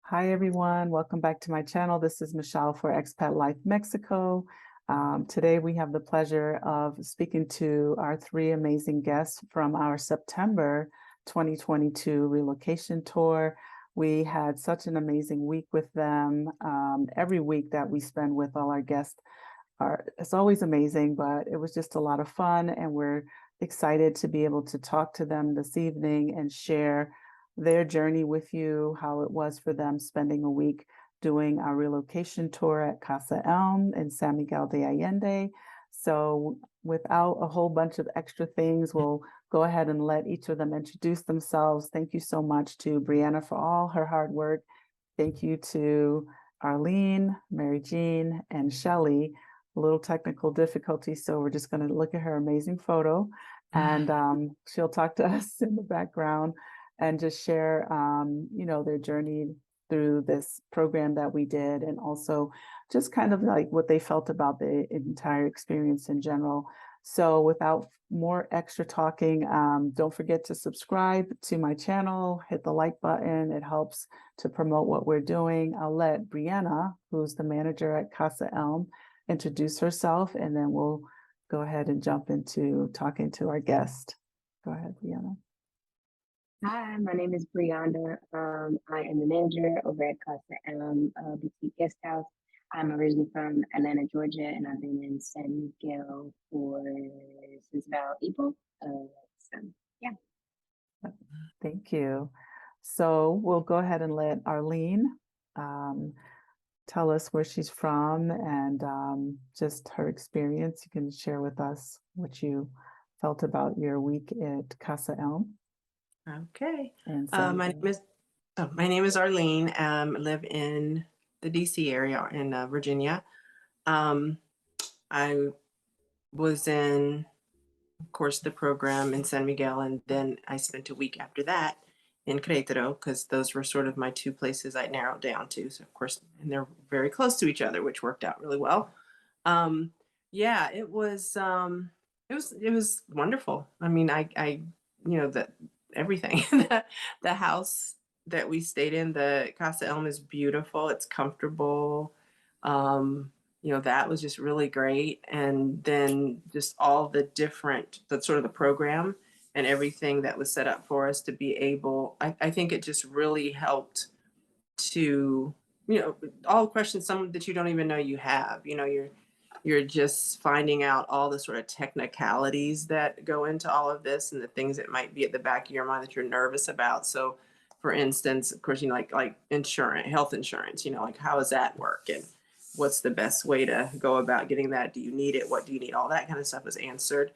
Hi, everyone. Welcome back to my channel. This is Michelle for Expat Life Mexico. Today, we have the pleasure of speaking to our three amazing guests from our September 2022 relocation tour. We had such an amazing week with them. Every week that we spend with all our guests it's always amazing, but it was just a lot of fun, and we're excited to be able to talk to them this evening and share their journey with you, how it was for them spending a week doing our relocation tour at Casa ELM in San Miguel de Allende. So without a whole bunch of extra things, we'll go ahead and let each of them introduce themselves. Thank you so much to Brianna for all her hard work. Thank you to Arlene, Mary Jean, and Shelley. A little technical difficulty, so we're just going to look at her amazing photo, and she'll talk to us in the background and just share, their journey through this program that we did, and also just kind of like what they felt about the entire experience in general. So without more extra talking, don't forget to subscribe to my channel, hit the like button. It helps to promote what we're doing. I'll let Brianna, who's the manager at Casa ELM, introduce herself, and then we'll go ahead and jump into talking to our guest. Go ahead, Brianna. Hi, my name is Brianna. I am the manager over at Casa ELM Boutique Guest House. I'm originally from Atlanta, Georgia, and I've been in San Miguel since about April. Yeah. Thank you. So we'll go ahead and let Arlene tell us where she's from and just her experience. You can share with us what you felt about your week at Casa ELM. Okay. My name is Arlene. I live in the DC area in Virginia. I was in, of course, the program in San Miguel, and then I spent a week after that in Querétaro, because those were sort of my two places I narrowed down to. So of course, and they're very close to each other, which worked out really well. Yeah, it was wonderful. I mean, I that everything. The house that we stayed in, the Casa ELM, is beautiful. It's comfortable. That was just really great. And then just all the sort of the program and everything that was set up for us to be able, I think it just really helped to, all questions, some that you don't even know you have, you're just finding out all the sort of technicalities that go into all of this, and the things that might be at the back of your mind that you're nervous about. So for instance, of course, like insurance, health insurance, like how does that work? And what's the best way to go about getting that? Do you need it? What do you need? All that kind of stuff was answered.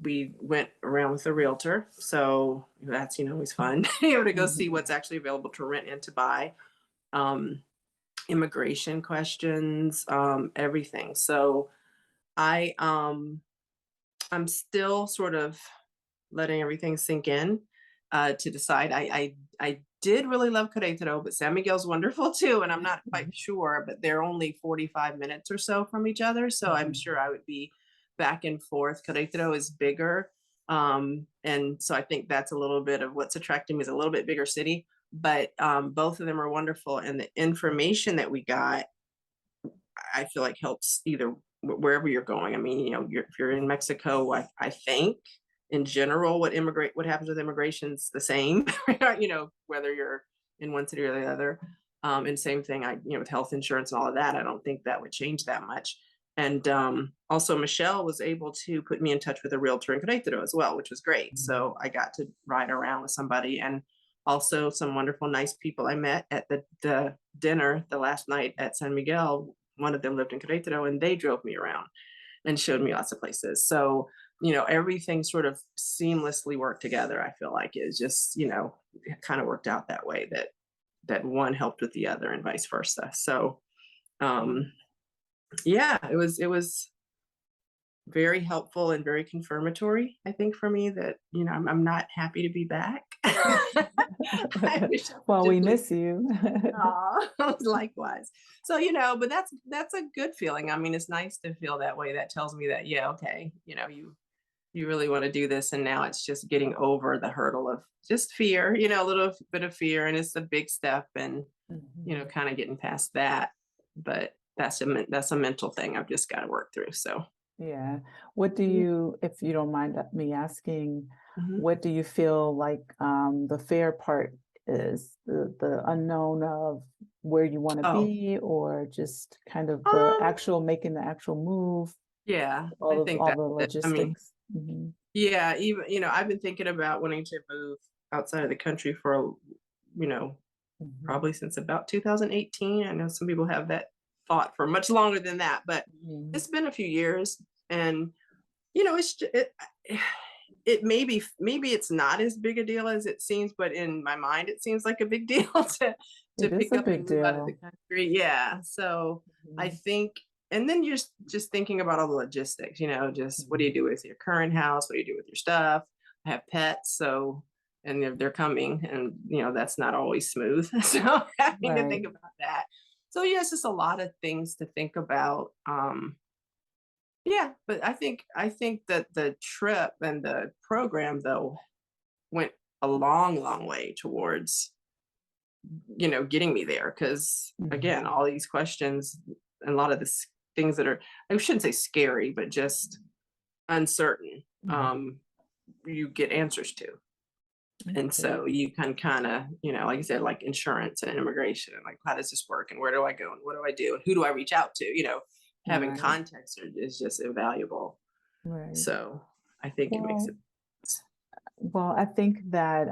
We went around with a realtor. So that's, always fun. Able to go see what's actually available to rent and to buy. Immigration questions, everything. So I'm still sort of letting everything sink in to decide. I did really love Querétaro, but San Miguel's wonderful too, and I'm not quite sure, but they're only 45 minutes or so from each other, so I'm sure I would be back and forth. Querétaro is bigger, and so I think that's a little bit of what's attracting me, is a little bit bigger city. But both of them are wonderful, and the information that we got, I feel like, helps either wherever you're going. I mean, if you're in Mexico, I think in general what happens with immigration's the same, whether you're in one city or the other. And same thing, with health insurance and all of that, I don't think that would change that much. And also Michelle was able to put me in touch with a realtor in Querétaro as well, which was great. So I got to ride around with somebody, and also some wonderful, nice people I met at the dinner the last night at San Miguel. One of them lived in Querétaro, and they drove me around and showed me lots of places. So, everything sort of seamlessly worked together. I feel like it's just, it kind of worked out that way, that one helped with the other and vice versa. So, yeah, it was very helpful and very confirmatory, I think, for me, that I'm not happy to be back. Well, we miss you. Likewise. So but that's a good feeling. I mean, it's nice to feel that way. That tells me that, yeah, okay, you really want to do this, and now it's just getting over the hurdle of just fear, a little bit of fear, and it's a big step, and you know, kind of getting past that. But that's a mental thing I've just got to work through. So Yeah. What do yeah. you, if you don't mind me asking, Mhm. what do you feel like the fair part is? The unknown of where you want to Oh, be, or just kind of the um, actual making the actual move, yeah, I all think all that's the it. I mean, logistics? Hmm. yeah, even, you know, I've been thinking about wanting to move outside of the country for, you know, Hmm. probably since about 2018. I know some people have that thought for much longer than that, but Hmm. it's been a few years, and you know, it maybe it's not as big a deal as it seems, but in my mind, it seems like a big deal to It is pick a up big and move out of the deal. country. Yeah, so I Mhm. think, and then you're just thinking about all the logistics. You know, just what do you Mhm. do with your current house? What do you do with your stuff? I have pets, so and they're coming, and you know that's not always smooth. So having to Right. think about that. So yes, just a lot of things to think about. Yeah, but I think that the trip and the program though went a long, long way towards, you know, getting me there. Because again, Mhm. all these questions and a lot of this things that are, I shouldn't say scary, but just uncertain, Mhm. you get answers to. And Okay. so you can kind of, you know, like I said, like insurance and immigration, and like how does this work and where do I go and what do I do and who do I reach out to? You know, having Right. context is just invaluable. Right. So I think it makes Well, it. well, I think that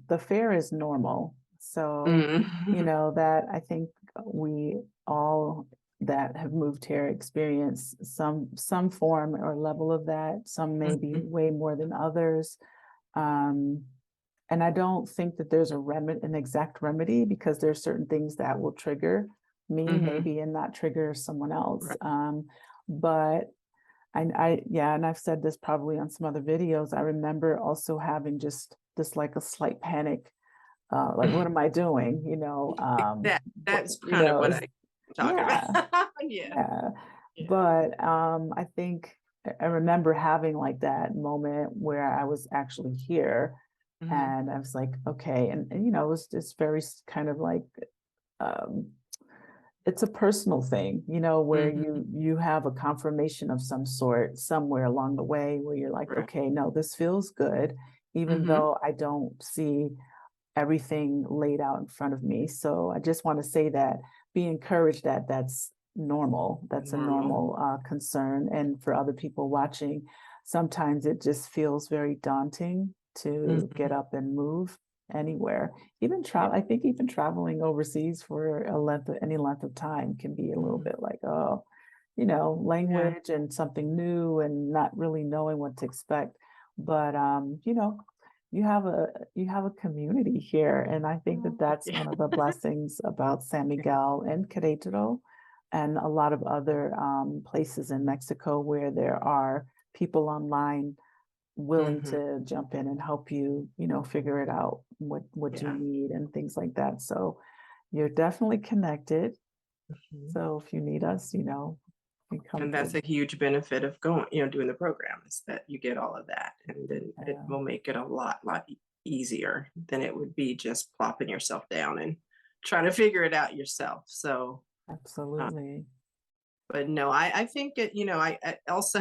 the fare is normal. So, you Mm. know, that I think we all that have moved here experience some form or level of that. Some maybe Mhm. way more than others. Um, and I don't think that there's a remedy, an exact remedy, because there's certain things that will trigger me Mhm. maybe and not trigger someone else. Right. But yeah, and I've said this probably on some other videos. I remember also having just this like a slight panic, like what am I doing? That's You kind of know, what it's, I'm talking about. yeah, Yeah. yeah. Yeah. But I think I remember having like that moment where I was actually here, Mhm. and I was like, okay, and you know, it was just very kind of like um it's a personal thing, you know, where Mhm. you have a confirmation of some sort somewhere along the way where you're like, Right. okay, no, this feels good, even Mhm. though I don't see everything laid out in front of me. So I just want to say that, be encouraged that that's normal. That's a Normal. normal concern. And for other people watching, sometimes it just feels very daunting to get Mhm. up and move anywhere. Even Yeah. travel, I think even traveling overseas for any length of time can be a little Mhm. bit like, oh, you know, Yeah. language and something new and not really knowing what to expect. But you know, you have a community here, and I think that that's Yeah. one of the blessings about San Miguel and Querétaro, and a lot of other places in Mexico where there are people online willing Mhm. to jump in and help you, you know, figure it out, what you Yeah. need and things like that. So you're definitely connected. Mhm. So if you need us, you know, you come And that's through. a huge benefit of going, you know, doing the program is that you get all of that, and then it Yeah, will make it a lot easier than it would be just plopping yourself down and trying to figure it out yourself. So, uh, absolutely. but no, I think it, you know, I also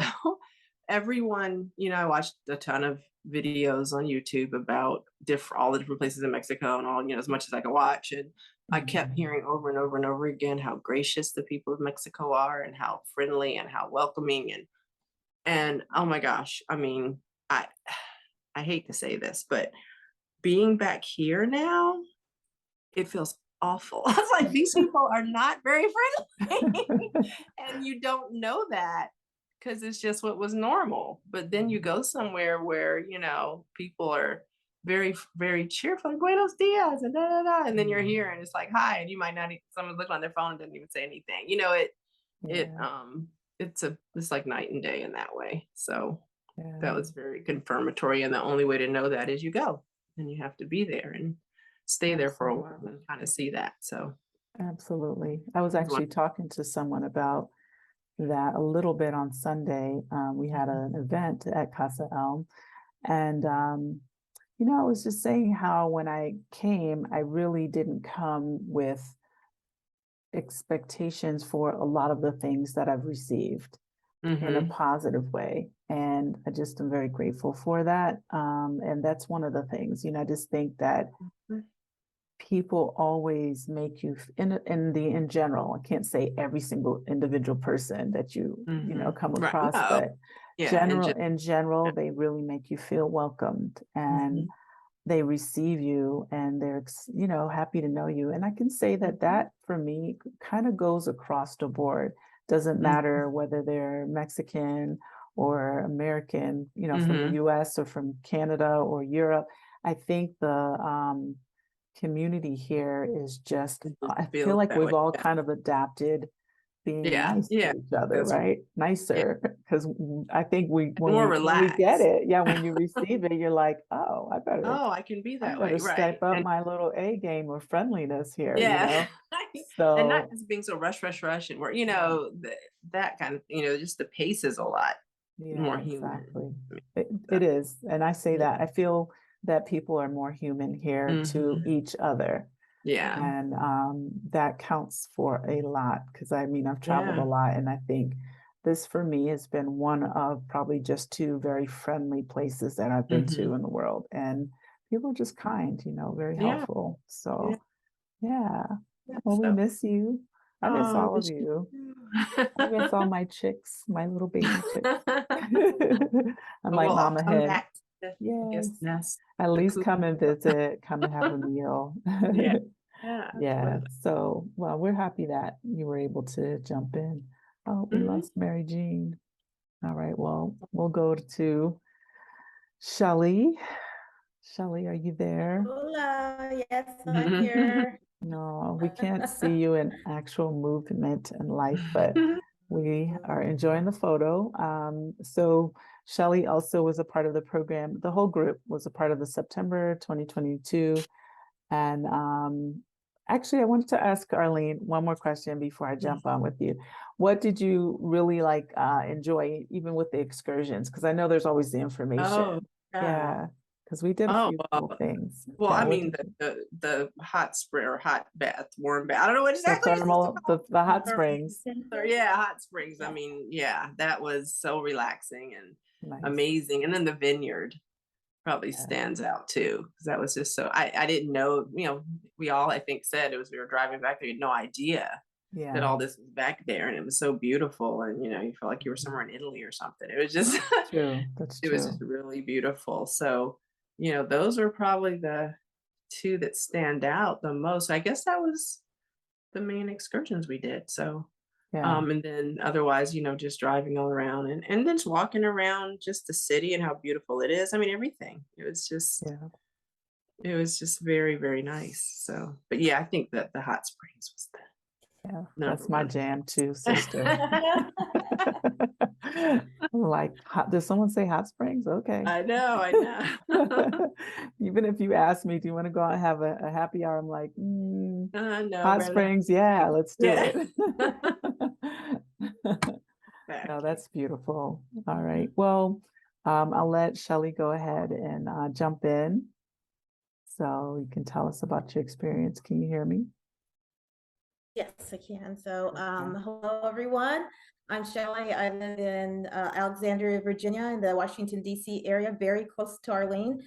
everyone, you know, I watched a ton of videos on YouTube about different all the different places in Mexico and all, you know, as much as I could watch. And I kept Mhm. hearing over and over and over again how gracious the people of Mexico are and how friendly and how welcoming and oh my gosh, I mean, I I hate to say this, but being back here now, it feels awful. It's like these people are not very friendly. And you don't know that because it's just what was normal. But then you go somewhere where, you know, people are very cheerful, like, Buenos dias, and da da da. And then you're Mhm. here and it's like, hi, and you might not someone's looking on their phone and doesn't even say anything. You know, it Yeah, it's like night and day in that way. So that yeah, was very confirmatory. And the only way to know that is you go and you have to be there and stay there for a while absolutely. and kind of see that. So Absolutely. I was it's one. actually talking to someone about that a little bit on Sunday. We had Mhm. an event at Casa ELM, and I was just saying how when I came, I really didn't come with expectations for a lot of the things that I've received in a Mm-hmm. positive way. And I just am very grateful for that. And that's one of the things, I just think that people always make you in general, I can't say every single individual person that you come Right. across, No. but Yeah. in general, they really make you feel welcomed, and they receive you, and they're happy to know you. And I can say that for me kind of goes across the board. Doesn't matter whether they're Mexican or American, from the US or from Canada or Europe. I think the community here is just, I feel Feels like that we've way. all Yeah. kind of adapted being Yeah. nice Yeah. to each other, That's right? yeah. Nicer, because I think More when we get relaxed. it, yeah, when you receive it, you're like, oh, Oh, I can be I that better way. Right. step up And my little A game of friendliness here, yeah. And not So just being so rush, and where, yeah, that kind of, just the pace is a lot more yeah, human. exactly. I mean, It is, and I say yeah. that I feel that people are more human here to each other. Yeah. And that counts for a lot, because I mean, I've traveled a Yeah. lot, and I think this for me has been one of probably just two very friendly places that I've been to in the world. And people are just kind, very Yeah. helpful. Yeah. So yeah, Yeah. well, we So, miss you. I miss oh, all of miss you you. I miss too. all my chicks, my little baby chicks. I'm But like we'll all mama come hen. back to the, I guess, Yes. nest, At the least coop. come and visit, come and have a meal. Yeah. Yeah. Yeah. Absolutely. So, well, we're happy that you were able to jump in. Oh, we lost Mary Jean. All right. Well, we'll go to Shelley. Shelley, are you there? Hola, yes, I'm here. No, we can't see you in actual movement and life, but we are enjoying the photo. So Shelley also was a part of the program. The whole group was a part of the September 2022. And actually, I wanted to ask Arlene one more question before I jump on with you. What did you really enjoy, even with the excursions? Because I know there's always the Oh, information. yeah. Yeah, because we did a Oh, few cool things. well, Yeah, I what mean, did you? the hot spring or hot bath, warm bath. I don't know what The exactly it's thermal, called. the hot Thermal- springs. Yeah, hot springs. I Yeah. mean, yeah, that was so relaxing and Nice. amazing. And then the vineyard probably Yeah. stands out too, because that was just so, I didn't know, we all, I think, said it was, we were driving back there, you had no idea that Yeah. all this was back there, and it was so beautiful, and you felt like you were somewhere in Italy or something. It was just True. That's it was just true. really beautiful. So, those are probably the two that stand out the most. I guess that was the main excursions we did. So, Yeah. and then otherwise, just driving all around and then just walking around just the city and how beautiful it is. I mean, everything. Yeah. It was just very, very nice. So, but yeah, I think that the hot springs was the Yeah. number That's my one. jam too, sister. Like, did someone say hot springs? Okay. I know. Even if you ask me, do you want to go out and have a happy hour? I'm like, No, hot rather springs. Yeah, let's do yeah. it. Back. No, that's beautiful. All right. Well, I'll let Shelley go ahead and jump in. So you can tell us about your experience. Can you hear me? Yes, I can. So, Okay. hello, everyone. I'm Shelley. I live in Alexandria, Virginia, in the Washington, D.C. area, very close to Arlene.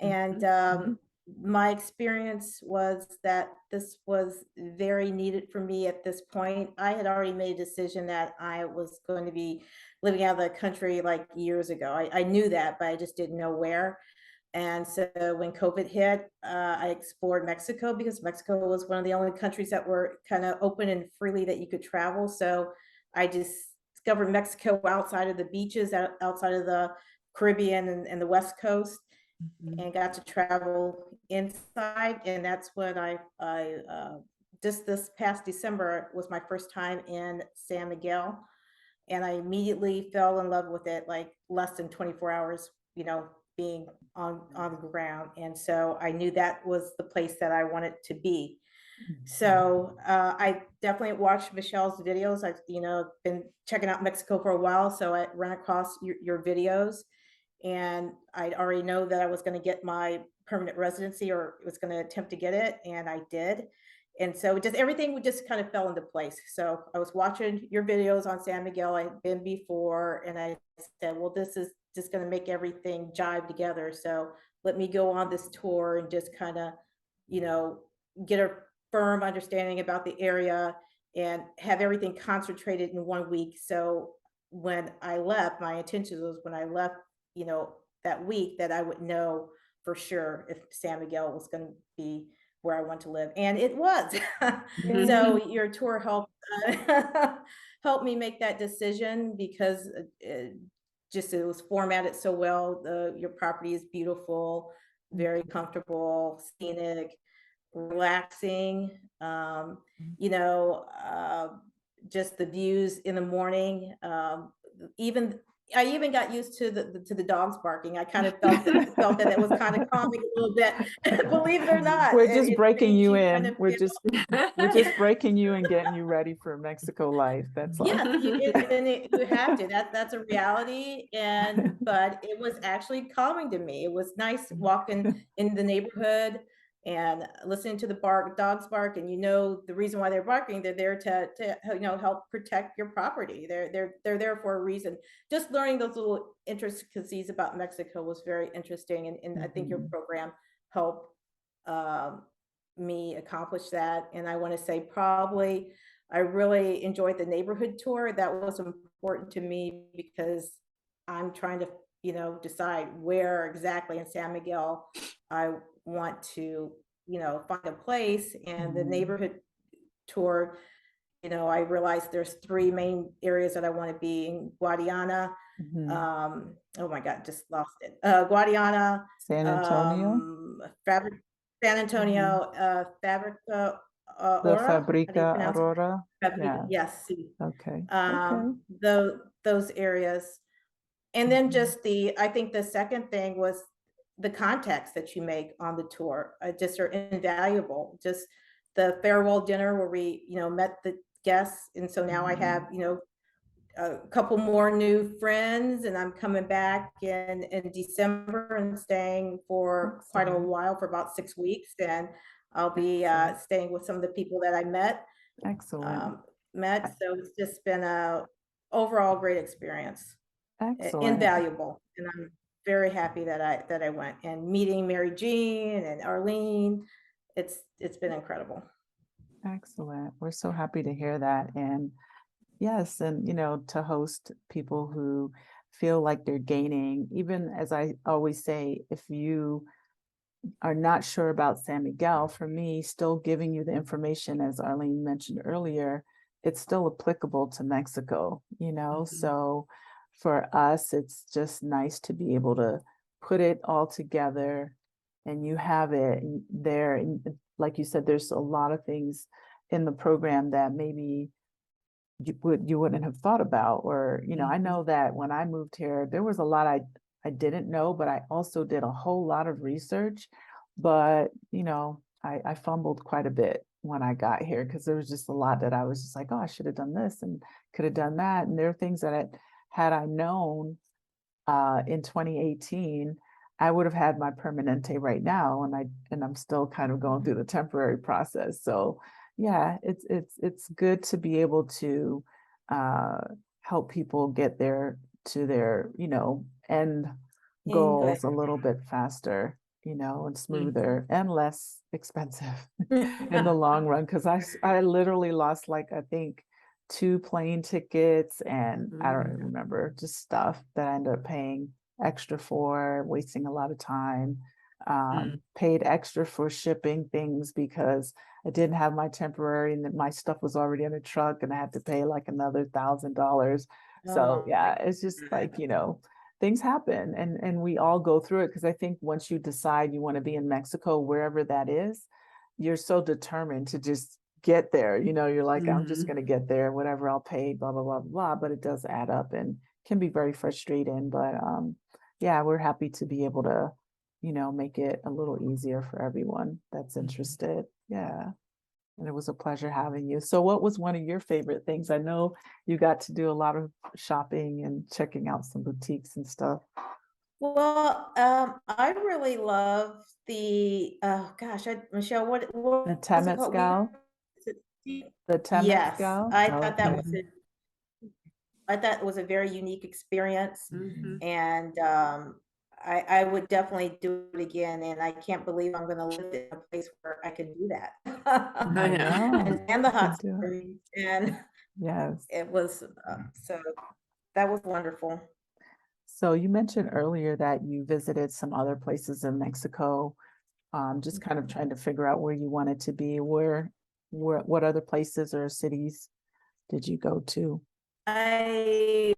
And my experience was that this was very needed for me at this point. I had already made a decision that I was going to be living out of the country like years ago. I knew that, but I just didn't know where. And so when COVID hit, I explored Mexico because Mexico was one of the only countries that were kind of open and freely that you could travel. So I just discovered Mexico outside of the beaches, outside of the Caribbean and the West Coast, and got to travel inside. And that's when I just this past December was my first time in San Miguel. And I immediately fell in love with it, like less than 24 hours, being on the ground. And so I knew that was the place that I wanted to be. So I definitely watched Michelle's videos. I've been checking out Mexico for a while, so I ran across your videos, and I'd already know that I was going to get my permanent residency or was going to attempt to get it, and I did. And so everything just kind of fell into place. So I was watching your videos on San Miguel. I'd been before, and I said, well, this is just going to make everything jive together. So let me go on this tour and just kind of, get a firm understanding about the area and have everything concentrated in 1 week. So when I left, my intention was when I left, that week, that I would know for sure if San Miguel was going to be where I want to live, and it was. So your tour helped helped me make that decision, because it was formatted so well. Your property is beautiful, very comfortable, scenic, relaxing. Just the views in the morning. I even got used to the dogs barking. I kind of felt that it was kind of calming a little bit. Believe it or not, We're just breaking you kind in. of We're feel- just breaking you and getting you ready for Mexico life. That's all. Yeah, you have to. That's a reality. But it was actually calming to me. It was nice walking in the neighborhood and listening to the dogs bark, and the reason why they're barking. They're there to help protect your property. They're there for a reason. Just learning those little intricacies about Mexico was very interesting, and I think your program helped me accomplish that. And I want to say, probably, I really enjoyed the neighborhood tour. That was important to me, because I'm trying to decide where exactly in San Miguel I want to find a place. And the neighborhood tour, I realized there's 3 main areas that I want to be in: Guadiana. Oh my God, just lost it. Guadiana, San Antonio, San Antonio, Fabrica the Aura. How do you Fabrica pronounce it? Aurora. Fabrica, Yeah. yes. Okay. Those areas. And then I think the second thing was the contacts that you make on the tour just are invaluable. Just the farewell dinner where we, met the guests. And so now I have, a couple more new friends, and I'm coming back in December and staying for quite a while, for about 6 weeks. And I'll be staying with some of the people that I met. Excellent. So it's just been a overall great experience. Excellent. Invaluable. And I'm very happy that I went, and meeting Mary Jean and Arlene. It's been incredible. Excellent. We're so happy to hear that. And yes, and to host people who feel like they're gaining, even as I always say, if you are not sure about San Miguel, for me, still giving you the information, as Arlene mentioned earlier, it's still applicable to Mexico, so for us, it's just nice to be able to put it all together, and you have it there. And like you said, there's a lot of things in the program that maybe you wouldn't have thought about, or I know that when I moved here, there was a lot I didn't know, but I also did a whole lot of research. But I fumbled quite a bit when I got here, because there was just a lot that I was just like, oh, I should have done this and could have done that. And there are things that had I known in 2018, I would have had my permanente right now, and I'm still kind of going through the temporary process. So yeah, it's good to be able to help people get to their end goals a little bit faster, and smoother and less expensive in the long run. Because I literally lost, like, I think 2 plane tickets, and I don't remember, just stuff that I ended up paying extra for, wasting a lot of time. Paid extra for shipping things because I didn't have my temporary, and then my stuff was already in a truck, and I had to pay like another $1,000. So yeah, it's just like, things happen, and we all go through it. Because I think once you decide you want to be in Mexico, wherever that is, you're so determined to just get there. You're like, I'm just going to get there, whatever I'll pay, blah, blah, blah, blah. But it does add up and can be very frustrating. But yeah, we're happy to be able to, make it a little easier for everyone that's interested. Yeah. And it was a pleasure having you. So what was one of your favorite things? I know you got to do a lot of shopping and checking out some boutiques and stuff. Well, I really love the, oh gosh, Michelle, what The was it called? Temescal, Is it- the Yes, Temescal? I thought that Okay. was I thought it was a very unique experience, Mhm. and I would definitely do it again. And I can't believe I'm going to live in a place where I can do that, Oh, I yeah. know. and the You can hot do it. springs, and Yes. it was so that was wonderful. So you mentioned earlier that you visited some other places in Mexico, just kind of trying to figure out where you wanted to be. What other places or cities did you go to? I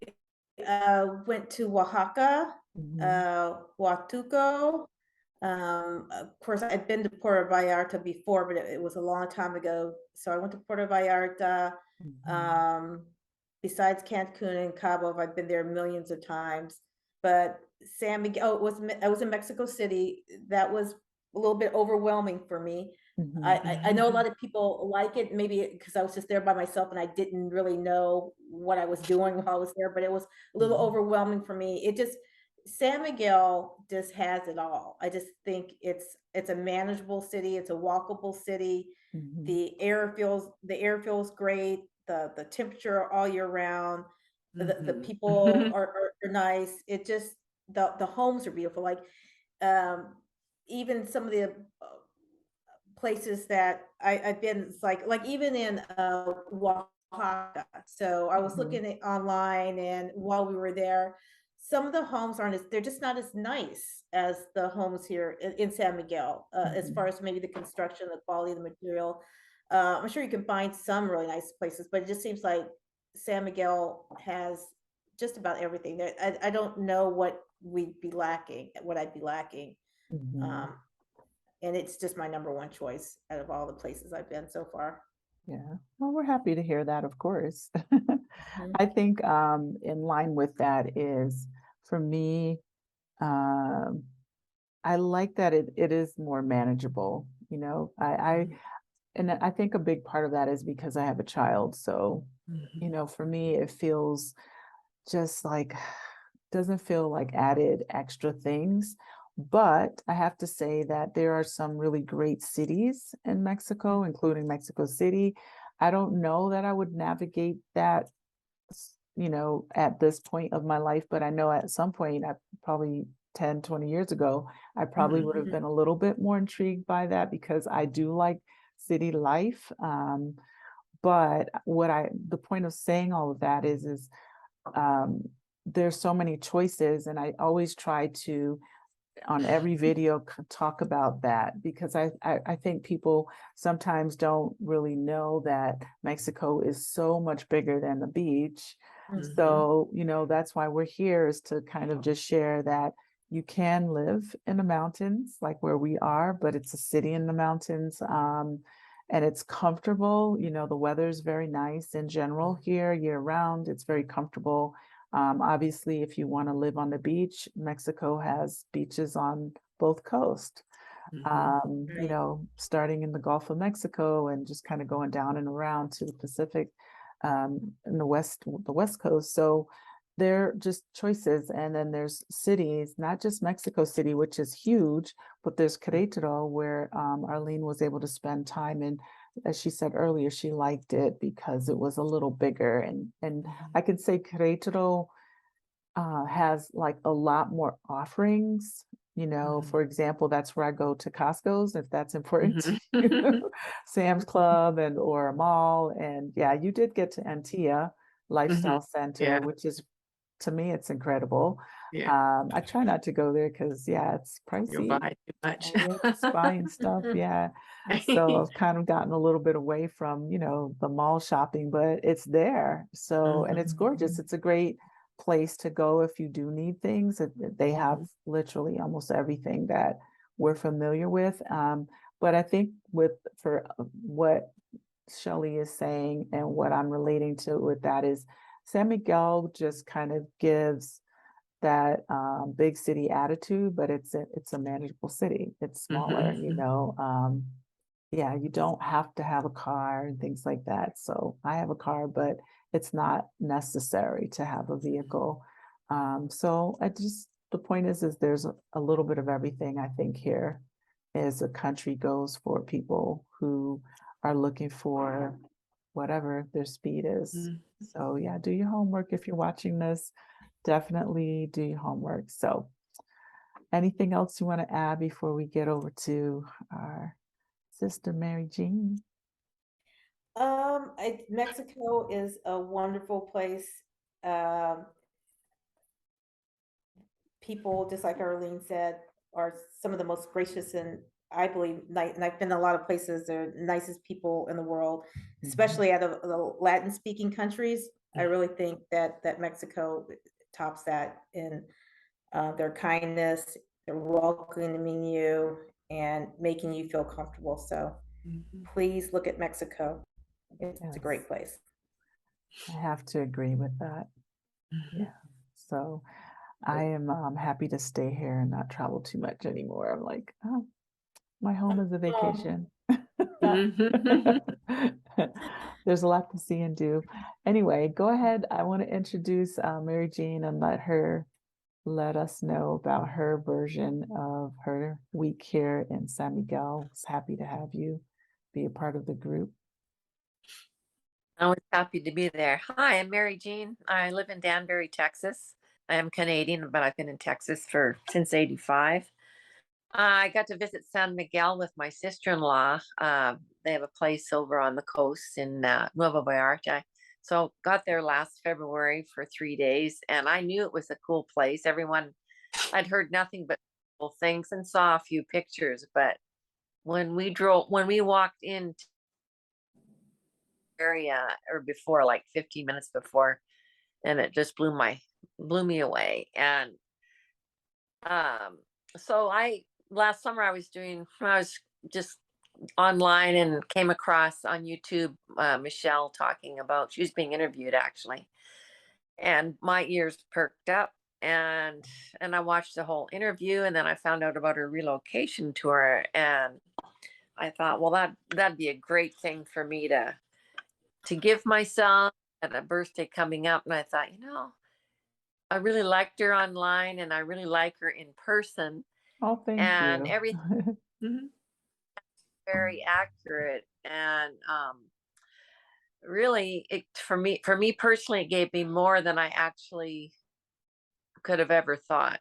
went to Oaxaca, Mhm. Huatuco. Of course, I'd been to Puerto Vallarta before, but it was a long time ago. So I went to Puerto Vallarta. Mhm. Um, besides Cancun and Cabo, I've been there millions of times. But San Miguel, I was in Mexico City. That was a little bit overwhelming for me. Mhm. I know a lot of people like it, maybe because I was just there by myself and I didn't really know what I was doing while I was there, but it was a little Mhm. overwhelming for me. San Miguel just has it all. I just think it's a manageable city, it's a walkable city. Mhm. The air feels great, the temperature all year round, the Mhm. people are nice. It just the homes are beautiful. Like um even some of the places that I've been, it's like even in Oaxaca. So I was Mhm. looking at online, and while we were there, some of the homes they're just not as nice as the homes here in San Miguel, as far Mhm. as maybe the construction, the quality of the material. I'm sure you can find some really nice places, but it just seems like San Miguel has just about everything. I don't know what I'd be lacking. Mhm. Um, and it's just my number one choice out of all the places I've been so far. Yeah. Well, we're happy to hear that, of course. Mhm. I think in line with that is for me, um, I like that it is more manageable. And I think a big part of that is because I have a child. So, Mhm. for me, it feels just like doesn't feel like added extra things. But I have to say that there are some really great cities in Mexico, including Mexico City. I don't know that I would navigate that, at this point of my life, but I know at some point, I probably 10, 20 years ago, I probably Mhm. would have been a little bit more intrigued by that because I do like city life. But the point of saying all of that is um, there's so many choices, and I always try to on every video talk about that because I think people sometimes don't really know that Mexico is so much bigger than the beach. Mhm. So, that's why we're here is to kind of just share that you can live in the mountains like where we are, but it's a city in the mountains. And it's comfortable. The weather is very nice in general here year round. It's very comfortable. Obviously, if you want to live on the beach, Mexico has beaches on both coasts. Mhm. Right. Starting in the Gulf of Mexico and just kind of going down and around to the Pacific, in the West Coast. So they're just choices. And then there's cities, not just Mexico City, which is huge, but there's Querétaro where Arlene was able to spend time in. As she said earlier, she liked it because it was a little bigger. And I can say Querétaro has like a lot more offerings. Mhm. For example, that's where I go to Costco's if that's important to Mhm. you, Sam's Club and or a mall. And yeah, you did get to Antia Mhm. Lifestyle Center, Yeah. which is to me, it's incredible. Yeah. I try not to go there because yeah, it's You'll pricey. buy too much. Yeah, just buying stuff. Yeah. So I've kind of gotten a little bit away from, the mall shopping, but it's there. So, and it's Mhm. gorgeous. It's a great place to go if you do need things. They have Mhm. literally almost everything that we're familiar with. But I think for what Shelley is saying and what I'm relating to with that is San Miguel just kind of gives that big city attitude, but it's a manageable city. It's smaller, Mhm. yeah, you don't have to have a car and things like that. So I have a car, but it's not necessary to have a vehicle. So I just the point is there's a little bit of everything, I think, here as a country goes for people who are looking for whatever their speed is. So yeah, do your homework if you're watching this. Definitely do your homework. So anything else you want to add before we get over to our sister Mary Jean? Mexico is a wonderful place. Um, People, just like Arlene said, are some of the most gracious and I believe, and I've been in a lot of places, they're the nicest people in the world, especially out of the Latin speaking countries. I really think that Mexico tops that in their kindness, their welcoming you and making you feel comfortable. So please look at Mexico. It's a great place. I have to agree with that. Yeah. So I am happy to stay here and not travel too much anymore. I'm like, oh, my home is a vacation. There's a lot to see and do. Anyway, go ahead. I want to introduce Mary Jean and let us know about her version of her week here in San Miguel. It's happy to have you be a part of the group. I was happy to be there. Hi, I'm Mary Jean. I live in Danbury, Texas. I am Canadian, but I've been in Texas since '85. I got to visit San Miguel with my sister-in-law. They have a place over on the coast in Nuevo Vallarta. So got there last February for 3 days, and I knew it was a cool place. I'd heard nothing but cool things and saw a few pictures, but when we walked in area or before, like 15 minutes before, and it just blew me away. And so last summer I was just online and came across on YouTube Michelle talking about, she was being interviewed actually, and my ears perked up, and I watched the whole interview, and then I found out about her relocation tour, and I thought, well, that'd be a great thing for me to give myself at a birthday coming up. And I thought, I really liked her online and I really like her in person. Oh, thank and you. Everything very accurate. And really, for me personally, it gave me more than I actually could have ever thought.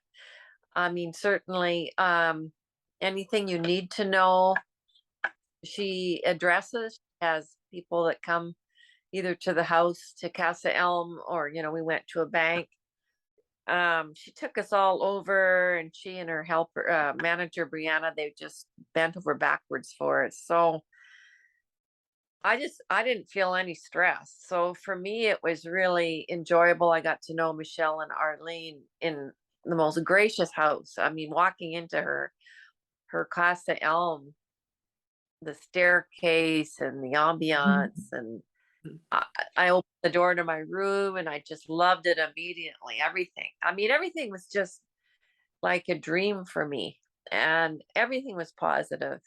I mean, certainly anything you need to know, she addresses, has people that come either to the house, to Casa ELM, or, we went to a bank. She took us all over, and she and her helper, manager, Brianna, they just bent over backwards for us. So I didn't feel any stress. So for me, it was really enjoyable. I got to know Michelle and Arlene in the most gracious house. I mean, walking into her Casa ELM, the staircase and the ambiance, and I opened the door to my room and I just loved it immediately. Everything was just like a dream for me, and everything was positive.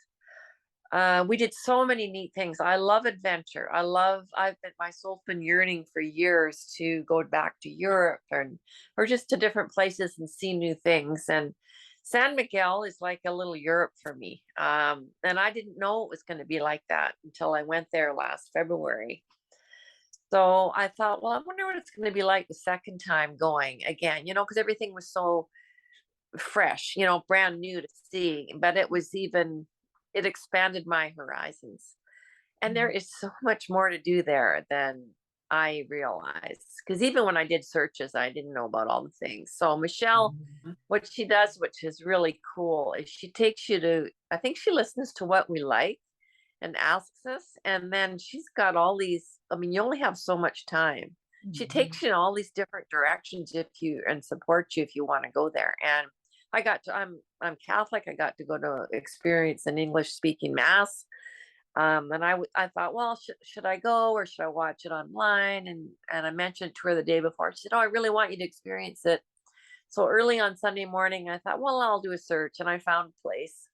We did so many neat things. I love adventure. My soul's been yearning for years to go back to Europe or just to different places and see new things. And San Miguel is like a little Europe for me. And I didn't know it was going to be like that until I went there last February. So I thought, well, I wonder what it's going to be like the second time going again, because everything was so fresh, brand new to see. But it expanded my horizons. And there is so much more to do there than I realized. Because even when I did searches, I didn't know about all the things. So Michelle, what she does, which is really cool, is she takes you I think she listens to what we like and asks us. And then she's got all these, you only have so much time. She takes you in all these different directions and supports you if you want to go there. And I'm Catholic. I got to go to experience an English speaking mass. And I thought, well, should I go or should I watch it online? And I mentioned to her the day before. She said, oh, I really want you to experience it. So early on Sunday morning, I thought, well, I'll do a search, and I found a place.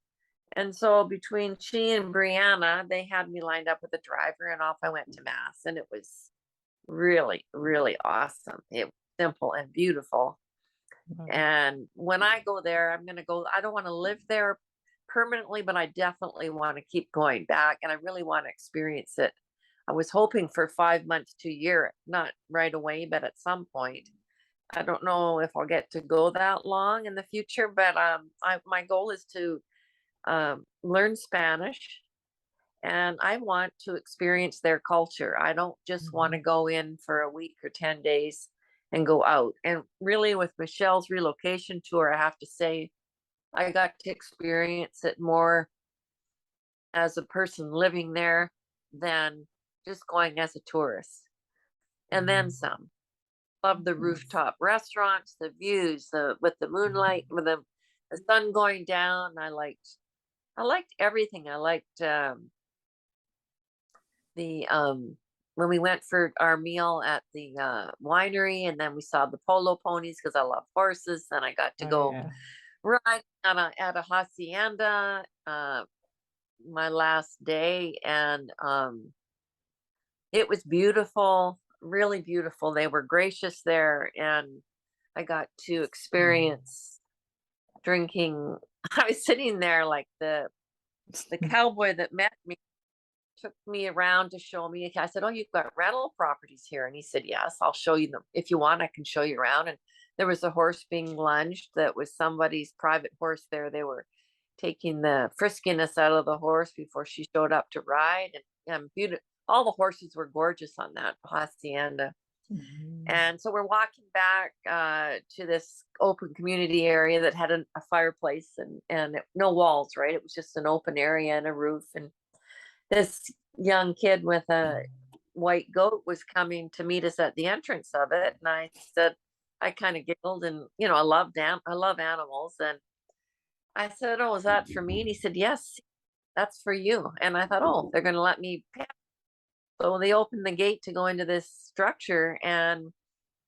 And so between she and Brianna, they had me lined up with a driver, and off I went to mass. And it was really, really awesome. It was simple and beautiful. Love it. And when I go there, I'm going to go, I don't want to live there permanently, but I definitely want to keep going back and I really want to experience it. I was hoping for 5 months to a year, not right away, but at some point. I don't know if I'll get to go that long in the future, but my goal is to learn Spanish, and I want to experience their culture. I don't just want to go in for a week or 10 days and go out. And really, with Michelle's relocation tour, I have to say, I got to experience it more as a person living there than just going as a tourist. And then some. Love the rooftop restaurants, the views, with the moonlight, with the sun going down. I liked everything. I liked when we went for our meal at the winery, and then we saw the polo ponies because I love horses, and I got to go ride at a hacienda my last day, and it was beautiful, really beautiful. They were gracious there, and I got to experience drinking. I was sitting there like the cowboy that met me took me around to show me. I said, "Oh, you've got rental properties here," and he said, "Yes, I'll show you them if you want. I can show you around." And there was a horse being lunged that was somebody's private horse there. They were taking the friskiness out of the horse before she showed up to ride, and beautiful. All the horses were gorgeous on that hacienda. And so we're walking back to this open community area that had a fireplace and no walls, right? It was just an open area and a roof. And this young kid with a white goat was coming to meet us at the entrance of it. And I said, I kind of giggled, and I love animals. And I said, "Oh, is that for me?" And he said, "Yes, that's for you." And I thought, "Oh, they're going to let me pet." So they opened the gate to go into this structure, and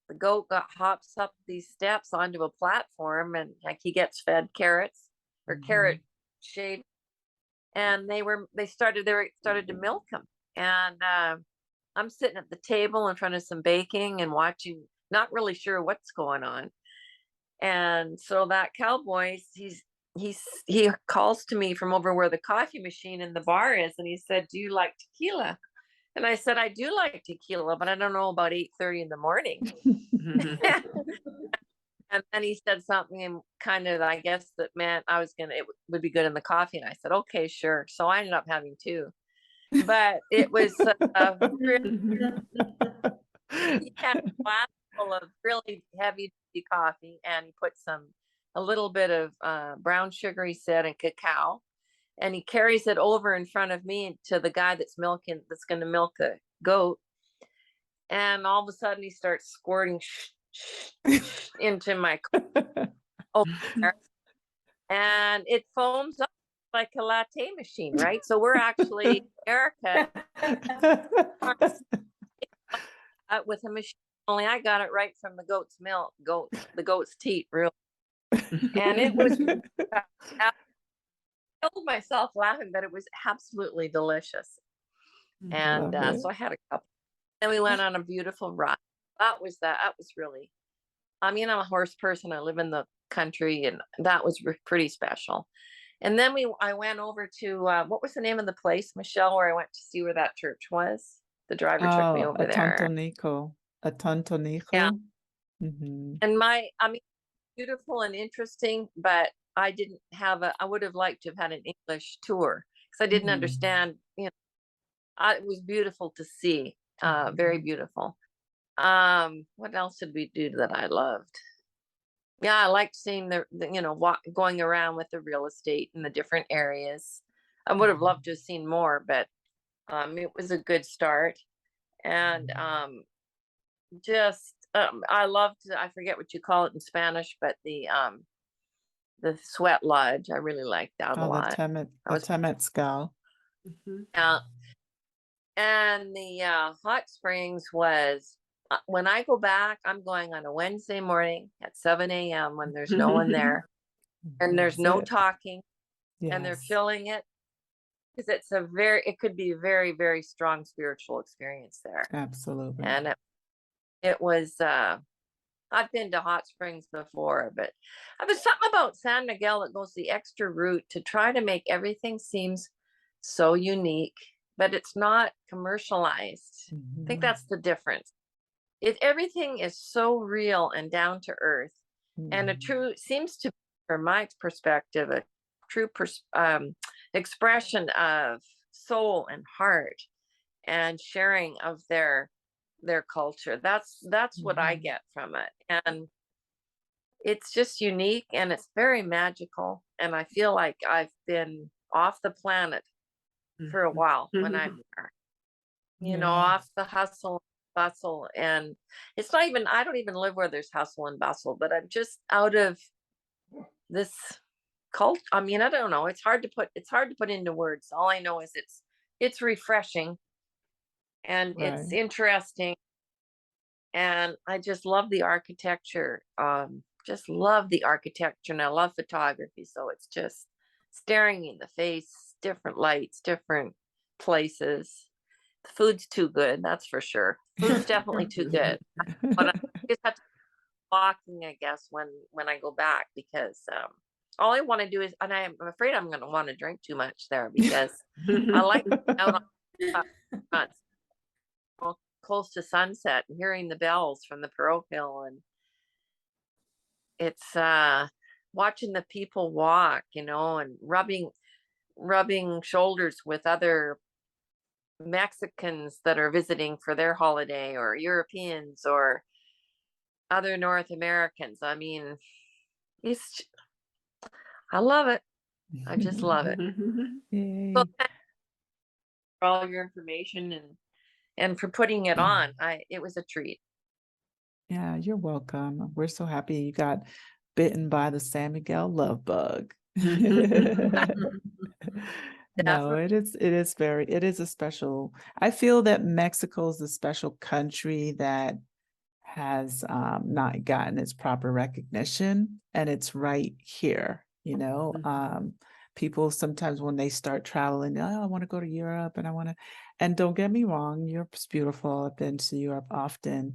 the goat hops up these steps onto a platform, and like he gets fed carrots or carrot shaved, and they started to milk him. And I'm sitting at the table in front of some baking and watching, not really sure what's going on. And so that cowboy, he calls to me from over where the coffee machine in the bar is, and he said, "Do you like tequila?" And I said, "I do like tequila, but I don't know about 8:30 in the morning." And then he said something kind of, I guess, that meant it would be good in the coffee. And I said, "Okay, sure." So I ended up having two, but it was he had a glass full of really heavy coffee, and he put a little bit of brown sugar, he said, and cacao. And he carries it over in front of me to the guy that's going to milk the goat. And all of a sudden he starts squirting into my opener, and it foams up like a latte machine, right? So we're actually Erica with a machine. Only I got it right from the goat's milk, the goat's teat, real. And it was. I killed myself laughing, but it was absolutely delicious. And so I had a couple. Then we went on a beautiful ride. That was really, I'm a horse person. I live in the country, and that was pretty special. And then I went over to, what was the name of the place, Michelle, where I went to see where that church was? The driver took me over there. Atontonico. Yeah. And beautiful and interesting, but I would have liked to have had an English tour because I didn't understand, it was beautiful to see, very beautiful. What else did we do that I loved? Yeah, I liked seeing going around with the real estate in the different areas. I would have loved to have seen more, but it was a good start. And I loved, I forget what you call it in Spanish, but the sweat lodge. I really liked that a lot. The Temescal. Yeah. And the hot springs was, when I go back, I'm going on a Wednesday morning at 7 a.m. when there's no one there, and there's no talking, and they're filling it, because it could be a very, very strong spiritual experience there. Absolutely. And it was I've been to hot springs before, but there's something about San Miguel that goes the extra route to try to make everything seems so unique, but it's not commercialized. I think that's the difference. Everything is so real and down to earth, and a true seems to, from my perspective, a true expression of soul and heart and sharing of their culture. That's what I get from it, and it's just unique and it's very magical. And I feel like I've been off the planet for a while when I'm there, you know, off the hustle bustle. And it's not even, I don't even live where there's hustle and bustle, but I'm just out of this cult. I mean, I don't know, it's hard to put into words. All I know is it's refreshing and it's interesting, and I just love the architecture. Just love the architecture, and I love photography, so it's just staring in the face, different lights, different places. The food's too good, that's for sure. Food's definitely too good. But I just have to keep walking, I guess, when I go back, because all I want to do is, and I'm afraid I'm going to want to drink too much there, because I like out on close to sunset and hearing the bells from the parochial, and it's watching the people walk, you know, and rubbing shoulders with other Mexicans that are visiting for their holiday, or Europeans, or other North Americans. I mean, I love it. I just love it. So thanks for all your information and for putting it on. It was a treat. Yeah, you're welcome. We're so happy you got bitten by the San Miguel love bug. No, it is a special, I feel that Mexico is a special country that has not gotten its proper recognition, and it's right here, you know. People sometimes when they start traveling, oh, I want to go to Europe, and don't get me wrong, Europe's beautiful. I've been to Europe often.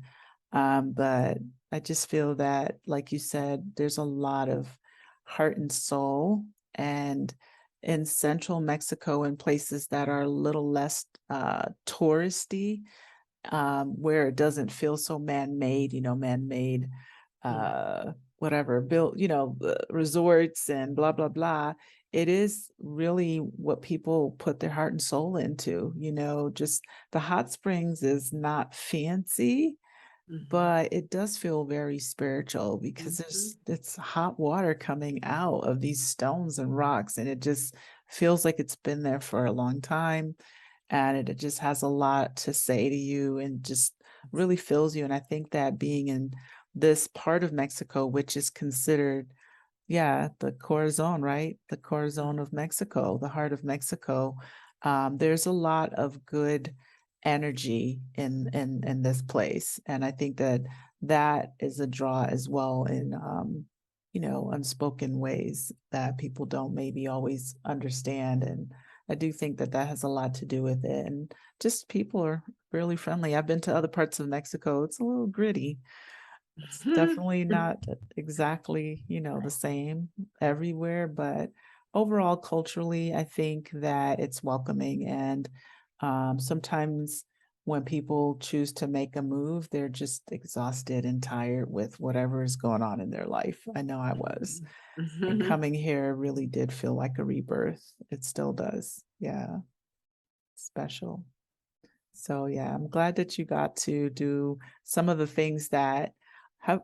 But I just feel that, like you said, there's a lot of heart and soul, and in central Mexico, in places that are a little less touristy, where it doesn't feel so man-made, you know, man-made, whatever, built, you know, resorts and blah, blah, blah. It is really what people put their heart and soul into, you know. Just the hot springs is not fancy, but it does feel very spiritual, because it's hot water coming out of these stones and rocks, and it just feels like it's been there for a long time, and it just has a lot to say to you and just really fills you. And I think that being in this part of Mexico, which is considered, the corazon, right? The corazon of Mexico, the heart of Mexico. There's a lot of good energy in this place, and I think that is a draw as well, in you know, unspoken ways that people don't maybe always understand. And I do think that has a lot to do with it, and just people are really friendly. I've been to other parts of Mexico, it's a little gritty. It's definitely not exactly, you know, the same everywhere, but overall, culturally, I think that it's welcoming. And sometimes when people choose to make a move, they're just exhausted and tired with whatever is going on in their life. I know I was. And coming here really did feel like a rebirth. It still does. Yeah. Special. So yeah, I'm glad that you got to do some of the things that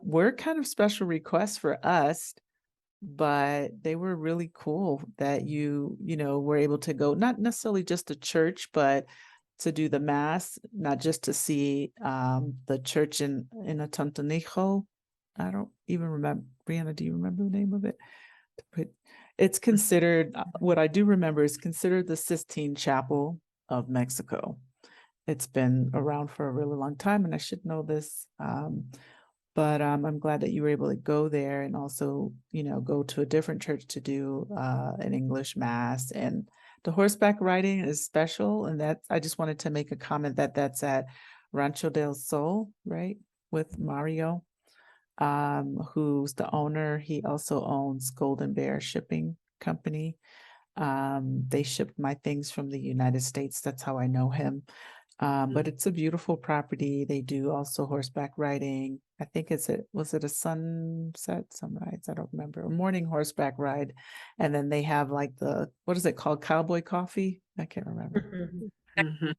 were kind of special requests for us, but they were really cool that you know, were able to go, not necessarily just to church, but to do the mass, not just to see the church in Atontonijo. I don't even remember. Brianna, do you remember the name of it? It's considered, what I do remember is considered the Sistine Chapel of Mexico. It's been around for a really long time, and I should know this. But I'm glad that you were able to go there, and also, you know, go to a different church to do an English mass. And the horseback riding is special, and that I just wanted to make a comment that that's at Rancho del Sol, right, with Mario. who's the owner. He also owns Golden Bear Shipping Company. They shipped my things from the United States. That's how I know him. But it's a beautiful property. They do also horseback riding. I think was it a sunset, sunrise? I don't remember. A morning horseback ride. And then they have like what is it called? Cowboy coffee? I can't remember. Mhm.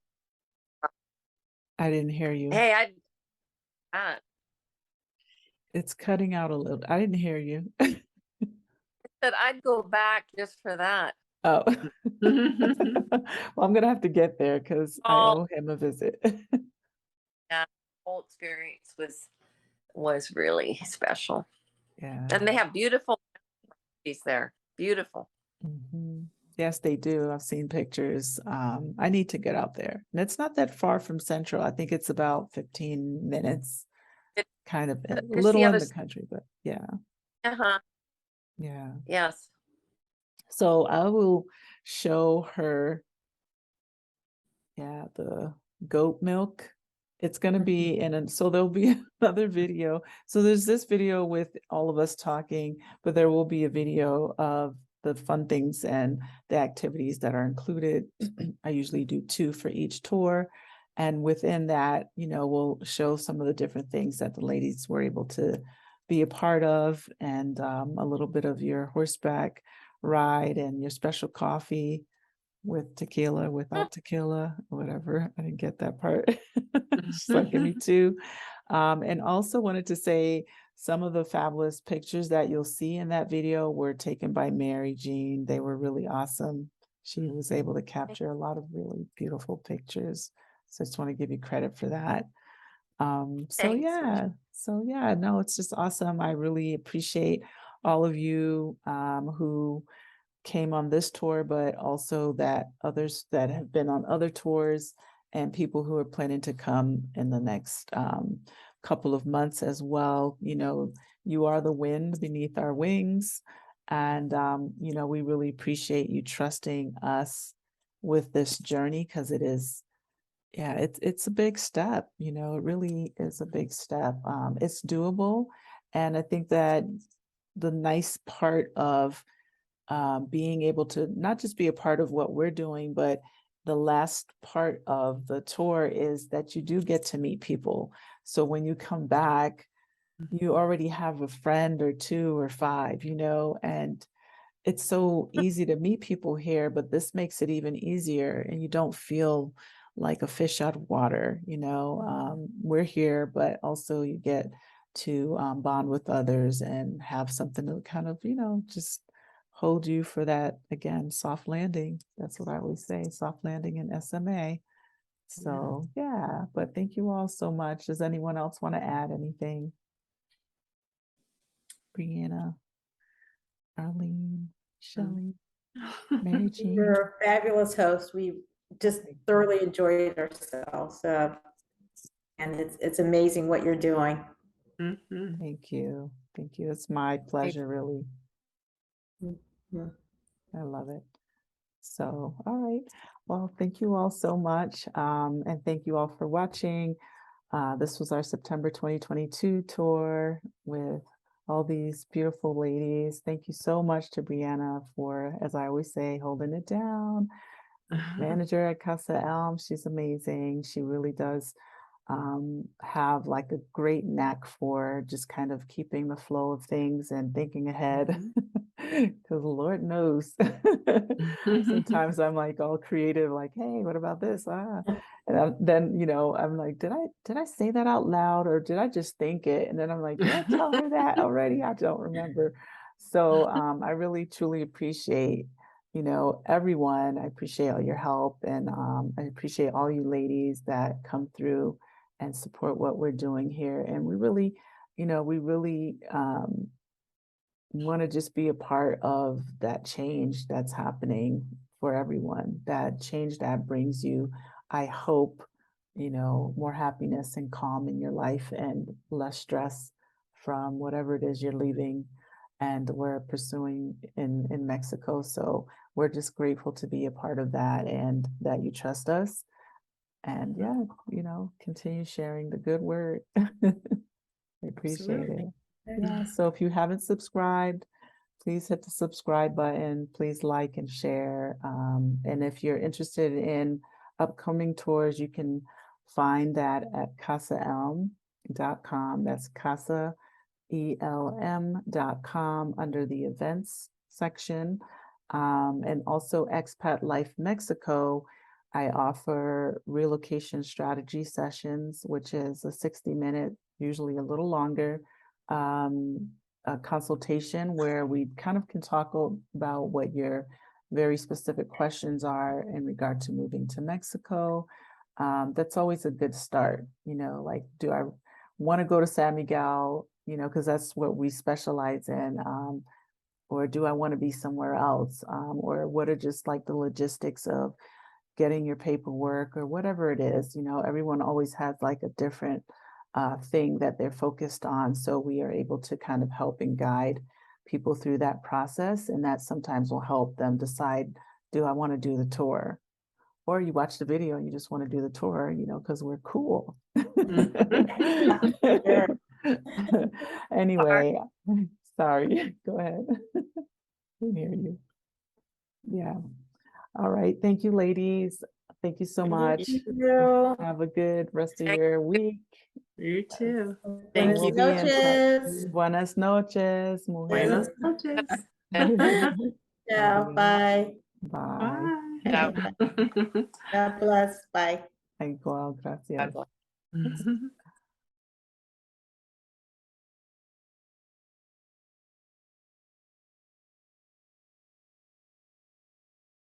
I didn't hear you. Hey, It's cutting out a little. I didn't hear you. said I'd go back just for that. Oh, well, I'm gonna have to get there because I Oh. owe him a visit. Yeah, the whole experience was really special. Yeah. And they have beautiful properties there. Beautiful. Mhm. Yes, they do. I've seen pictures. I need to get out there. And it's not that far from Central. I think it's about 15 minutes, kind of a It's little the in other the country, but yeah, Uh-huh. yeah. Yes. So I will show her, yeah, the goat milk. It's going to be so there'll be another video. So there's this video with all of us talking, but there will be a video of the fun things and the activities that are included. I usually do 2 for each tour. And within that, we'll show some of the different things that the ladies were able to be a part of, and a little bit of your horseback ride and your special coffee with tequila, without tequila, whatever. I didn't get that part. She's like, give me 2. And also wanted to say some of the fabulous pictures that you'll see in that video were taken by Mary Jean. They were really awesome. She was able to capture a lot of really beautiful pictures. So I just want to give you credit for that. So yeah, no, it's just awesome. I really appreciate all of you who came on this tour, but also that others that have been on other tours and people who are planning to come in the next couple of months as well. You are the wind beneath our wings. And, we really appreciate you trusting us with this journey, because it is, yeah, it's a big step, it really is a big step. It's doable. And I think that the nice part of being able to not just be a part of what we're doing, but the last part of the tour is that you do get to meet people. So when you come back, you already have a friend or 2 or 5, and it's so easy to meet people here, but this makes it even easier, and you don't feel like a fish out of water. We're here, but also you get to bond with others and have something to kind of, just hold you for that, again, soft landing. That's what I always say, soft landing in SMA. So yeah, but thank you all so much. Does anyone else want to add anything? Brianna, Arlene, Shelley, Mary Jean. You're a fabulous host. We just thoroughly enjoyed ourselves. And it's amazing what you're doing. Mhm. Thank you. Thank you. It's my pleasure, really. I love it. So, all right. Well, thank you all so much. And thank you all for watching. This was our September 2022 tour with all these beautiful ladies. Thank you so much to Brianna for, as I always say, holding it down. Manager at Casa ELM. She's amazing. She really does have like a great knack for just kind of keeping the flow of things and thinking ahead. Because Lord knows, sometimes I'm like all creative, like, hey, what about this? And then, I'm like, did I say that out loud, or did I just think it? And then I'm like, did I tell her that already? I don't remember. So I really, truly appreciate, everyone. I appreciate all your help, and I appreciate all you ladies that come through and support what we're doing here. And we really want to just be a part of that change that's happening for everyone, that change that brings you, I hope, more happiness and calm in your life and less stress from whatever it is you're leaving and we're pursuing in Mexico. So we're just grateful to be a part of that, and that you trust us. And yeah, continue sharing the good word. I appreciate Absolutely. it. Yeah, so if you haven't subscribed, please hit the subscribe button. Please like and share. And if you're interested in upcoming tours, you can find that at casaelm.com. That's casaelm.com under the events section. And also Expat Life Mexico, I offer relocation strategy sessions, which is a 60-minute, usually a little longer, a consultation where we kind of can talk about what your very specific questions are in regard to moving to Mexico. That's always a good start, like, do I want to go to San Miguel, because that's what we specialize in, or do I want to be somewhere else, or what are just like the logistics of getting your paperwork or whatever it is. Everyone always has like a different thing that they're focused on. So we are able to kind of help and guide people through that process. And that sometimes will help them decide, do I want to do the tour? Or you watch the video and you just want to do the tour, because we're cool. Anyway, sorry, go ahead. I can hear you. Yeah. All right. Thank you, ladies. Thank you so much. Thank you. Have a good rest of your week. You too. And Thank we'll you. be in touch. Noches. Buenas noches. Buenas noches. Yeah, bye. Bye. Bye. God bless. Bye. Igual, gracias. God bless. Mhm.